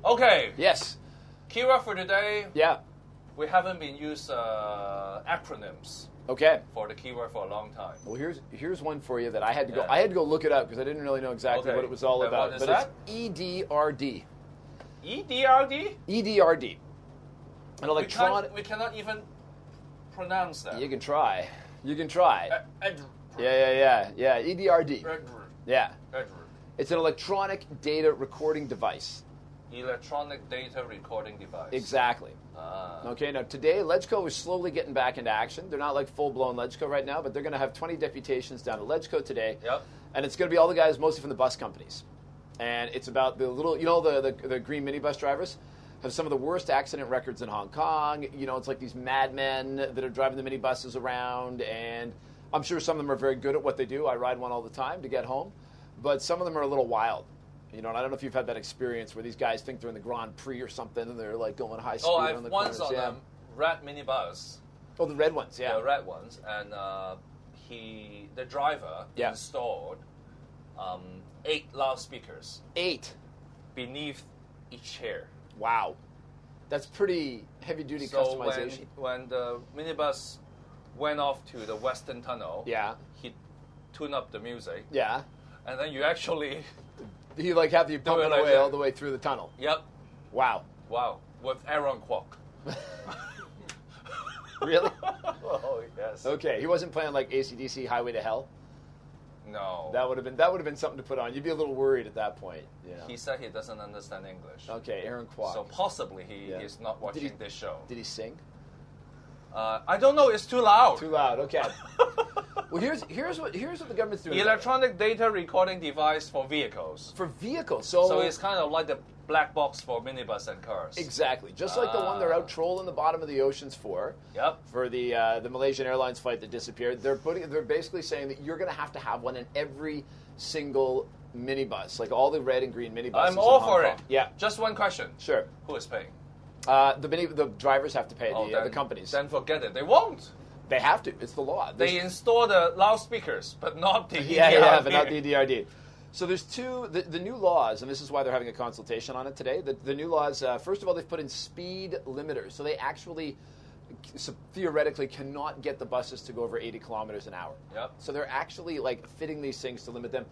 Okay. Yes. Keyword for today. Yeah. We haven't been used acronyms. Okay. For the keyword for a long time. Well, here's one for you that I had to go. I had to go look it up because I didn't really know exactly what it was all about. What is that? It's EDRD. EDRD? EDRD. An electronic. We cannot even pronounce that. You can try. Yeah. EDRD. Yeah. It's an electronic data recording device. Electronic data recording device. Exactly. Okay, now today, LegCo is slowly getting back into action. They're not like full-blown LegCo right now, but they're going to have 20 deputations down at LegCo today. Yep. And it's going to be all the guys mostly from the bus companies. And it's about the little, the green minibus drivers have some of the worst accident records in Hong Kong. It's like these madmen that are driving the minibuses around, and I'm sure some of them are very good at what they do. I ride one all the time to get home, but some of them are a little wild. And I don't know if you've had that experience where these guys think they're in the Grand Prix or something, and they're like going high speed on the corners. Once on a red minibus. Oh, the red ones, yeah. The red ones, and the driver installed 8 loudspeakers. 8 beneath each chair. Wow, that's pretty heavy-duty customization. When the minibus went off to the Western Tunnel, he tuned up the music. Yeah, and then you actually. He have you pumping away all the way through the tunnel. Yep. Wow. With Aaron Kwok. Really? Oh yes. Okay, he wasn't playing like AC/DC Highway to Hell. No. That would have been something to put on. You'd be a little worried at that point. He said he doesn't understand English. Okay, Aaron Kwok. So possibly he is not watching this show. Did he sing? I don't know. It's too loud. Too loud. Okay. Well, here's what the government's doing. Electronic data recording device for vehicles. For vehicles, so it's kind of like the black box for minibus and cars. Exactly, just like the one they're out trolling the bottom of the oceans for. Yep. For the Malaysian Airlines flight that disappeared, they're basically saying that you're going to have one in every single minibus, like all the red and green minibuses. I'm all for it. Yeah. Just one question. Sure. Who is paying? The drivers have to pay. The companies. Then forget it. They won't. They have to. It's the law. They install the loudspeakers, but not the EDRD. Yeah, but not the EDRD. So there's the new laws, and this is why they're having a consultation on it today. The new laws, first of all, they've put in speed limiters. So they actually, theoretically, cannot get the buses to go over 80 kilometers an hour. Yep. So they're actually fitting these things to limit them.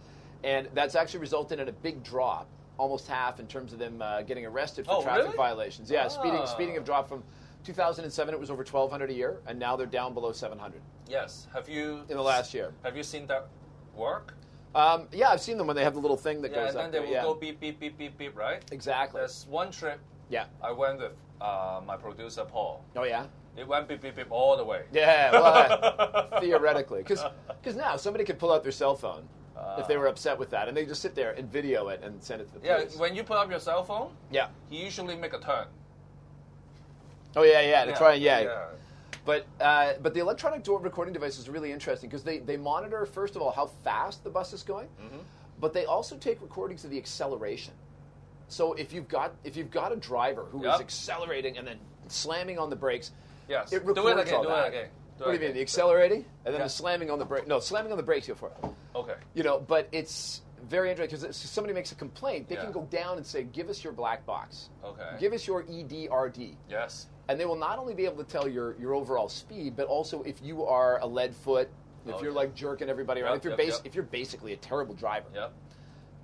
And that's actually resulted in a big drop, almost half, in terms of them getting arrested for traffic violations. Yeah, speeding have dropped from 2007, it was over 1,200 a year, and now they're down below 700. Yes. Have you... In the last year. Have you seen that work? Yeah, I've seen them when they have the little thing that goes up. Yeah, and then they will go beep, beep, beep, beep, beep, right? Exactly. There's one trip I went with my producer, Paul. Oh, yeah? It went beep, beep, beep all the way. Yeah, well, theoretically. Because now somebody could pull out their cell phone if they were upset with that, and they just sit there and video it and send it to the police. Yeah, when you pull up your cell phone, you usually make a turn. Oh, yeah, to try and, But the electronic door recording device is really interesting because they monitor, first of all, how fast the bus is going, but they also take recordings of the acceleration. So if you've got a driver who is accelerating and then slamming on the brakes, it records do it again. What do you mean? The accelerating and then the slamming on the brake? No, slamming on the brakes. Go for it. Okay. But it's very interesting because if somebody makes a complaint, they can go down and say, "Give us your black box. Okay. Give us your EDRD." Yes. And they will not only be able to tell your overall speed, but also if you are a lead foot, if you're jerking everybody around, if you're basically a terrible driver. Yep.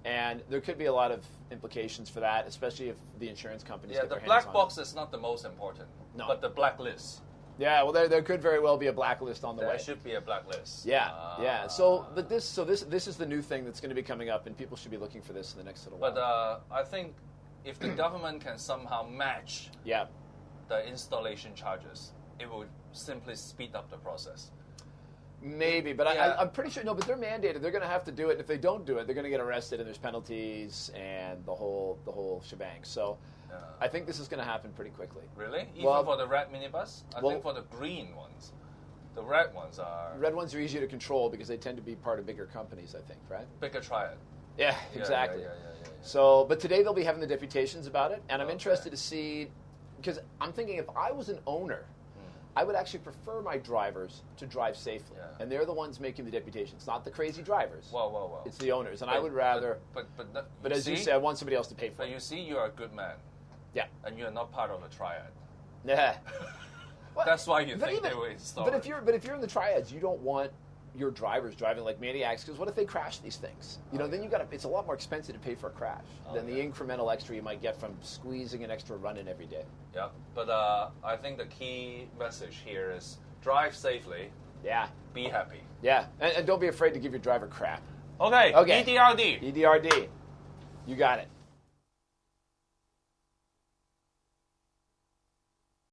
And there could be a lot of implications for that, especially if the insurance companies get their hands on it. Yeah, the black box is not the most important, but the blacklist. Yeah, well, there could very well be a blacklist on the way. There should be a blacklist. Yeah. So, but this is the new thing that's going to be coming up, and people should be looking for this in the next little while. But I think if the government can somehow match the installation charges, it would simply speed up the process. Maybe, but I'm pretty sure, but they're mandated. They're going to have to do it, and if they don't do it, they're going to get arrested, and there's penalties, and the whole shebang. So I think this is going to happen pretty quickly. Really? Even for the red minibus? I think for the green ones. The red ones are... Red ones are easier to control because they tend to be part of bigger companies, I think, right? Bigger triad. Yeah, exactly. So, but today they'll be having the deputations about it, and I'm interested to see, because I'm thinking if I was an owner, I would actually prefer my drivers to drive safely. And they're the ones making the deputations, not the crazy drivers. Well. It's the owners. And I would rather... But as you say, I want somebody else to pay for it. But you see, you're a good man. Yeah. And you're not part of the triad. Yeah. Well, that's why you think they will install it. But if you're in the triads, you don't want your drivers driving like maniacs, because what if they crash these things? Then it's a lot more expensive to pay for a crash than the incremental extra you might get from squeezing an extra run in every day. Yeah, but I think the key message here is drive safely. Yeah. Be happy. Yeah, and don't be afraid to give your driver crap. Okay. EDRD. EDRD. You got it.